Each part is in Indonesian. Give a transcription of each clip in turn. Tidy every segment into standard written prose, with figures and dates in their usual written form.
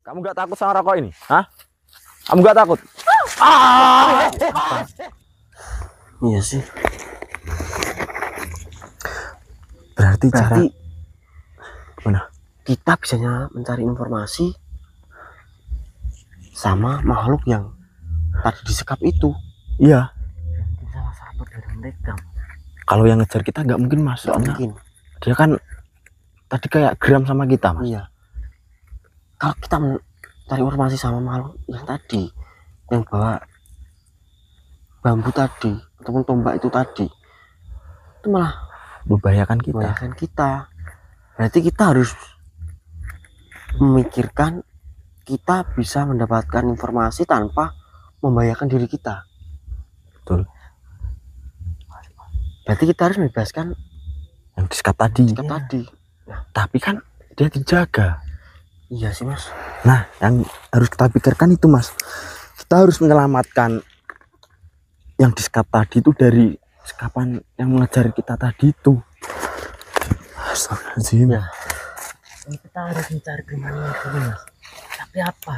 Kamu nggak takut sama rokok ini? Hah? Kamu nggak takut? Ah! Iya sih. Berarti mana? Kita bisanya mencari informasi sama makhluk yang tadi disekap itu. Iya. Salah satu dari mereka. Kalau yang ngejar kita nggak mungkin mas. Soalnya Mungkin. dia kan tadi kayak geram sama kita mas. Iya. Kalau kita mencari informasi sama makhluk yang tadi, yang bawa bambu tadi ataupun tombak itu tadi, itu malah Membahayakan kita. membahayakan kita. Berarti kita harus memikirkan kita bisa mendapatkan informasi tanpa membahayakan diri kita. Betul. Berarti kita harus membebaskan Yang disekap tadi. tadi. Nah, tapi kan dia dijaga. Iya sih mas. Nah, yang harus kita pikirkan itu mas. Kita harus menyelamatkan yang disekap tadi itu dari sekapan yang mengejar kita tadi itu. Astagfirullahaladzim. Ya. Ini kita harus mencari kemana dulu mas. Tapi apa?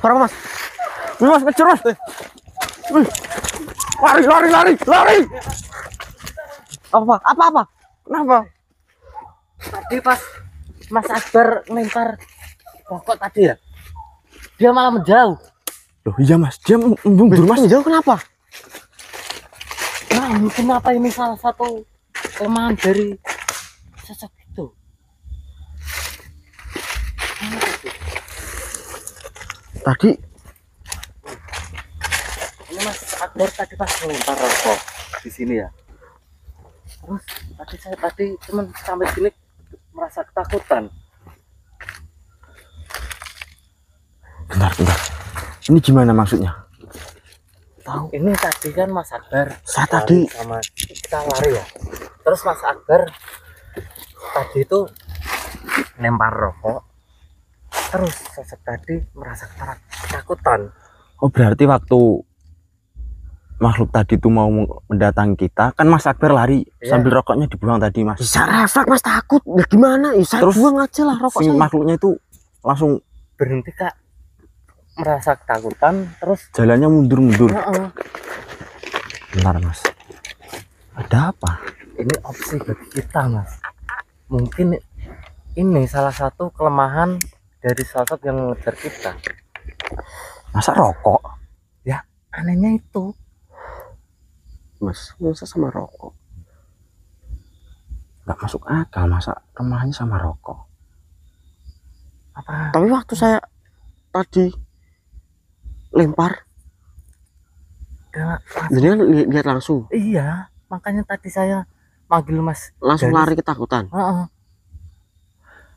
Orang mas. Wih, mas kejar mas. Wih. Lari. Apa? Kenapa? Tadi pas Mas Akbar ngelempar rokok tadi ya, dia malah menjauh. Loh iya mas, dia mundur mas. Menjauh kenapa? Nah, mungkin apa ini salah satu kelemahan dari sosok itu. Tadi Ini Mas Akbar tadi pas ngelempar rokok di sini ya. Terus tadi cuman sampai sini merasa ketakutan. bentar. Ini gimana maksudnya? Tahu ini tadi kan Mas Akbar Saya lari tadi sama kita lari ya. Terus Mas Akbar tadi itu lempar rokok. Terus sosok tadi merasa ketakutan. oh berarti waktu makhluk tadi tuh mau mendatangi kita, kan Mas Akbar lari sambil rokoknya dibuang tadi mas. Bisa refleks mas, takut ya gimana ya, saya Terus buang aja lah rokok Si saya. makhluknya itu langsung Berhenti kak, merasa ketakutan terus jalannya mundur. Heeh. Bentar mas, ada apa? Ini opsi bagi kita mas. Mungkin ini salah satu kelemahan dari sosok yang mengejar kita. Masa rokok? Ya anehnya itu mas, masa sama rokok Nggak masuk akal, masa kelemahannya sama rokok? apa? Tapi waktu saya tadi lempar, jadi kan lihat langsung. Iya, makanya tadi saya manggil mas langsung lari ketakutan.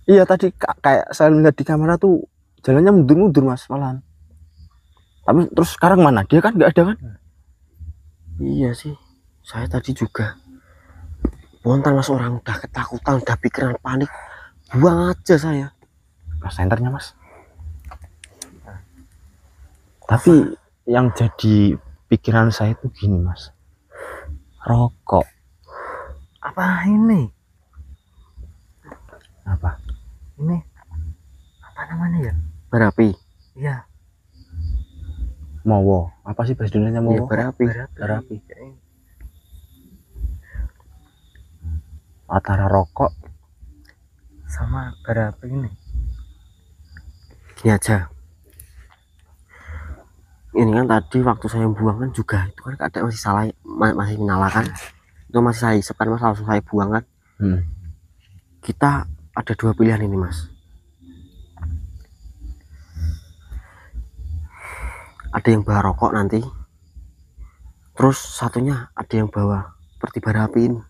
Iya tadi kayak saya lihat di kamera tuh jalannya mundur mas malahan. Tapi terus sekarang mana? Dia kan nggak ada kan? Iya sih, saya tadi juga spontan mas, orang udah ketakutan, udah pikiran panik, buang aja saya. Mas senternya mas. Tapi yang jadi pikiran saya itu gini mas, rokok. Apa ini? Apa? Ini apa namanya ya? Berapi. Iya. Mowo. Apa sih bahasa Indonesia mowo? Iya, berapi. Antara rokok Sama berapi ini. Gini aja. Ini kan tadi waktu saya buang kan juga itu kan ada masih salah, masih menyalakan. Itu masih saya hisap kan mas, langsung saya buang kan. Kita ada dua pilihan ini mas. Ada yang bawa rokok nanti, terus satunya ada yang bawa seperti bara api ini.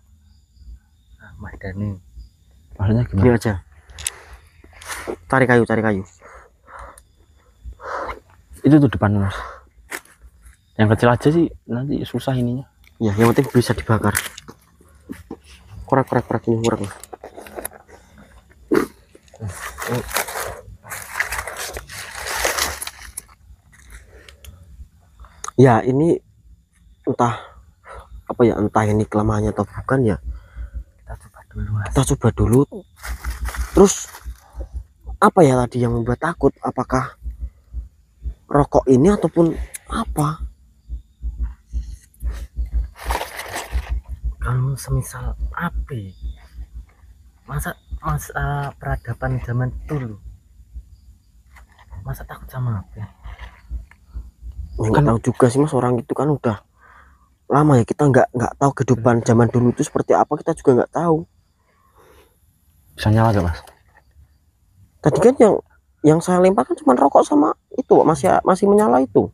Nah, mas Dani, maksudnya gini gimana? aja, cari kayu. Itu tuh depan mas. Yang kecil aja sih nanti susah ininya. Ya yang penting bisa dibakar. Korek ini kurang. Ya ini entah apa ya, entah ini kelemahannya atau bukan ya, kita coba dulu mas. Kita coba dulu. Terus apa ya tadi yang membuat takut? Apakah rokok ini ataupun apa? Kalau semisal api, masa peradaban zaman dulu, masa takut sama api? Nggak tahu juga sih mas, orang itu kan udah lama ya, kita nggak tahu kehidupan zaman dulu itu seperti apa, kita juga nggak tahu. Bisa nyala gak mas? Tadi kan yang saya lempar kan cuma rokok sama itu, masih menyala itu.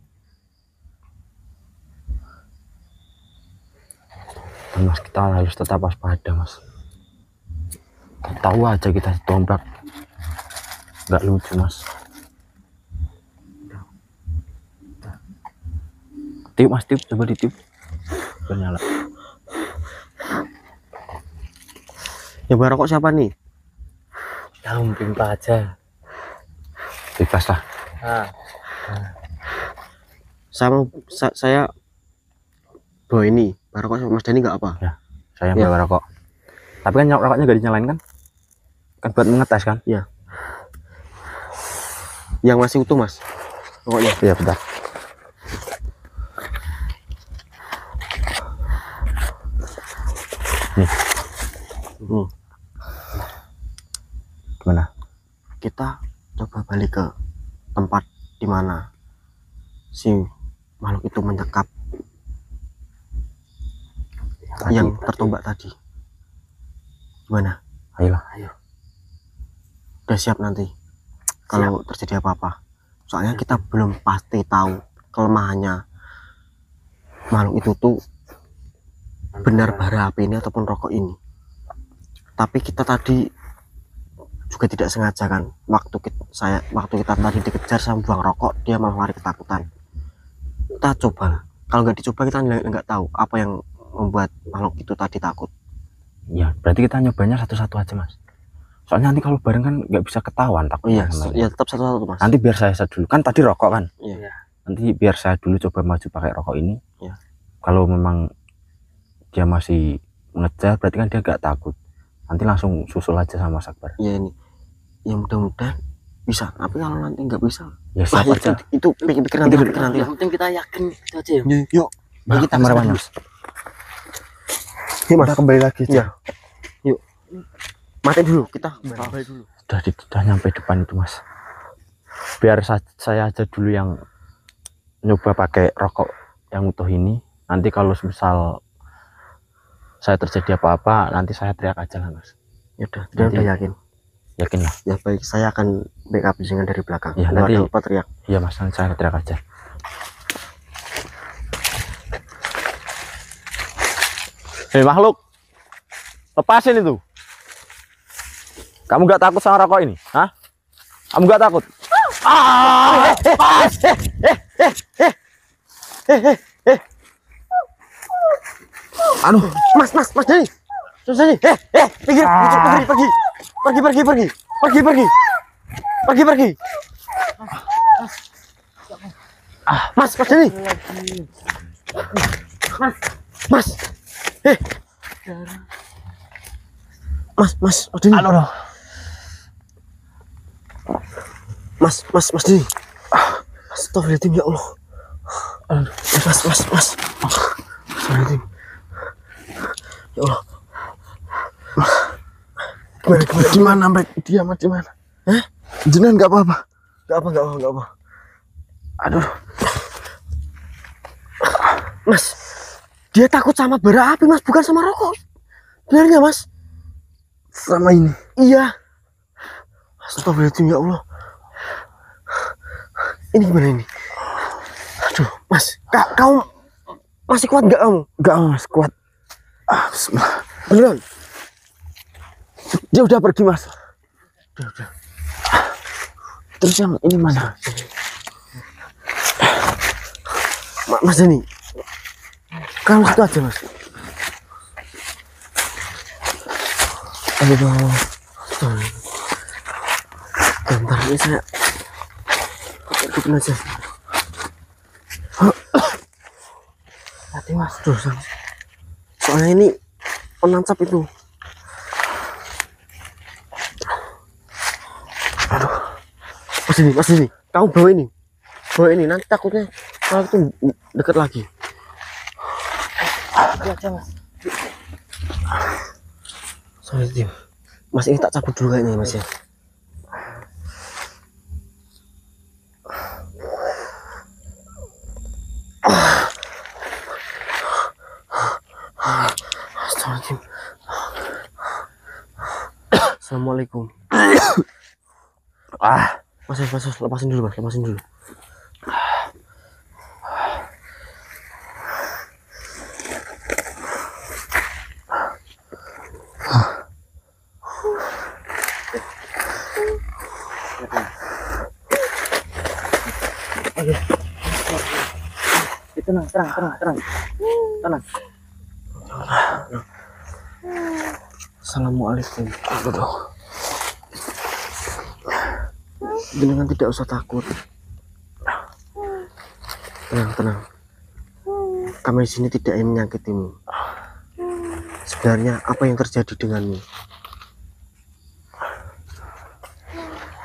Mas, kita harus tetap waspada mas. Tahu aja kita ditombak, nggak lucu mas. Tiup mas, tiup, coba ditiup. Nyala. Yang bawa rokok siapa nih? Ya mungkin aja. Bebas lah. Saya bawa ini, bawa rokok sama Mas Dani nggak apa? Ya, saya Ya. bawa rokok. Tapi kan rokoknya gak dinyalain kan? Kan buat mengetes kan? Ya. Yang masih utuh mas, rokoknya. Iya bentar. Nih. Gimana? Kita coba balik ke tempat dimana si makhluk itu menyekap yang tertombak tadi. Gimana? Ayolah. Udah siap nanti kalau terjadi apa-apa? Soalnya kita belum pasti tahu kelemahannya makhluk itu tuh benar bara api ini ataupun rokok ini. Tapi kita tadi juga tidak sengaja kan, waktu kita tadi dikejar sama buang rokok, dia malah lari ketakutan. Kita coba, kalau nggak dicoba kita nggak tahu apa yang membuat makhluk itu tadi takut. Ya, berarti kita nyobanya satu-satu aja mas. Soalnya nanti kalau bareng kan nggak bisa ketahuan takutnya. Iya, tetap satu-satu mas. Nanti biar saya dulu, kan tadi rokok kan. Iya. Nanti biar saya dulu coba maju pakai rokok ini. Iya. Kalau memang dia masih mengejar, berarti kan dia nggak takut. Nanti langsung susul aja sama Mas Akbar. Iya ini. Ya mudah-mudahan bisa. Tapi kalau nanti nggak bisa, Ya siap aja. itu pikir nanti. Yang penting kita yakin itu aja. Yuk. Nah, kita kamar kesana Mas. dulu. Yuk mas. Kita kembali lagi. Iya. Yuk. Mati dulu kita. Kembali dulu. Sudah nyampe depan itu mas. Biar saya aja dulu yang nyoba pakai rokok yang utuh ini. Nanti kalau misal saya terjadi apa-apa, nanti saya teriak aja lah mas. Yaudah, dia udah yakin. Yakin lah. Ya baik, saya akan backup dengan dari belakang. Ya, Kalau nanti ada apa teriak. Iya mas, nanti saya teriak aja. Hei makhluk, lepasin itu. Kamu nggak takut sama rokok ini? Hah? Kamu nggak takut? Aduh, Mas Dani. Dani. Pergi. Mas Dani. Mas. Mas Dani. Aduh. Mas Dani. Astagfirullahaladzim ya Allah. Mas. Astagfirullahaladzim. Ya Allah. Gimana Mbak? Dia mah di mana? Hah? Jenengan nggak apa-apa? Enggak apa. Aduh. Mas, dia takut sama bara api mas, bukan sama rokok. Benar nggak mas? Sama ini. Iya. Astagfirullahaladzim ya Allah. Ini gimana ini? Aduh, mas, kamu masih kuat nggak kamu? Nggak mas, kuat. Bismillah. Beneran? Dia udah pergi mas. Udah. Terus yang ini mana? Mas Dani, kamu situ aja mas. Aduh. Bentar ini saya bikin aja. Hati mas, soalnya ini penancap itu. Mas ini, kamu bawa ini, nanti takutnya kalau itu deket lagi. Aja mas. Sorry Tim, Mas ini tak cabut dulu kayaknya Mas ya. Astagfirullahaladzim. Assalamualaikum. Mas, lepasin dulu Mas, lepasin dulu. Tenang. Assalamualaikum. Jenengan tidak usah takut. Tenang. Kami di sini tidak ingin menyakitimu. Sebenarnya apa yang terjadi denganmu?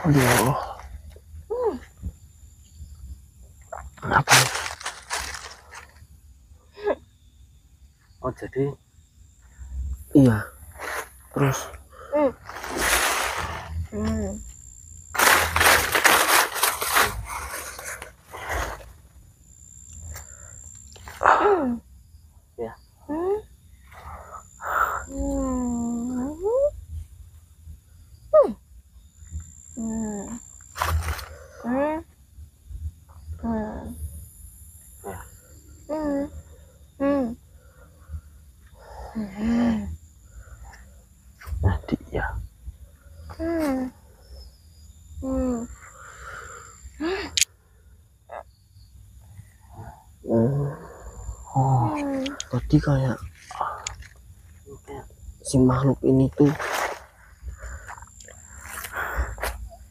Aduh. Apa? Oh jadi Iya. Terus ya. Nah, dia. oh, tadi kayak si makhluk ini tuh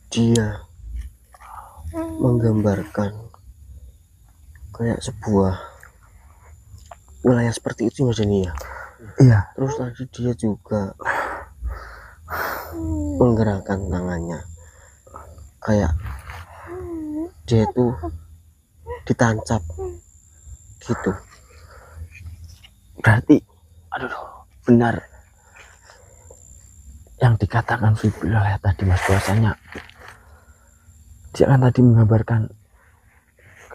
dia menggambarkan kayak sebuah wilayah seperti itu Mas Denny ya. Iya. Terus tadi dia juga menggerakkan tangannya kayak dia tuh ditancap gitu. Berarti, aduh, benar yang dikatakan Fibril tadi Mas, bahwasanya dia kan tadi menggambarkan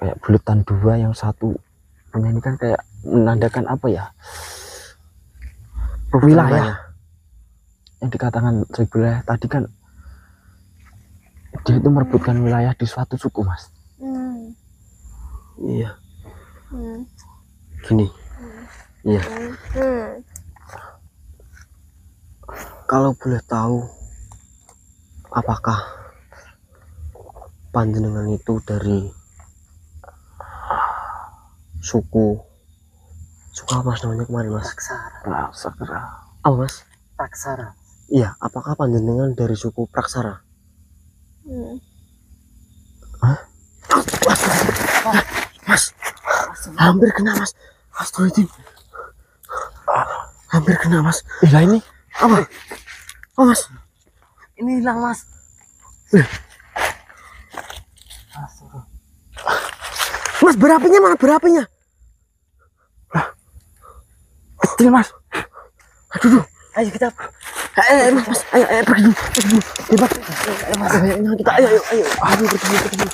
kayak bulatan dua, yang satu ini kan kayak menandakan apa ya, wilayah. Yang dikatakan Fibril tadi kan dia itu merebutkan wilayah di suatu suku Mas. Iya. Gini. Iya. Kalau boleh tahu, apakah panjenengan itu dari suku apa Mas namanya kemarin Mas? Praksara. Apa Mas? Praksara. Iya, apakah panjenengan dari suku Praksara? Hah? Mas, hampir kena Mas. Astagfirullahaladzim. Hampir kena Mas. Lah ini Apa? Oh Mas, Ini hilang mas. Mas berapinya mana berapinya? kecil Mas. Aduh, Ayo kita. Mas, ayo pergi dulu. Hebat. Ayo Mas, ayo kita, ayo, pergi.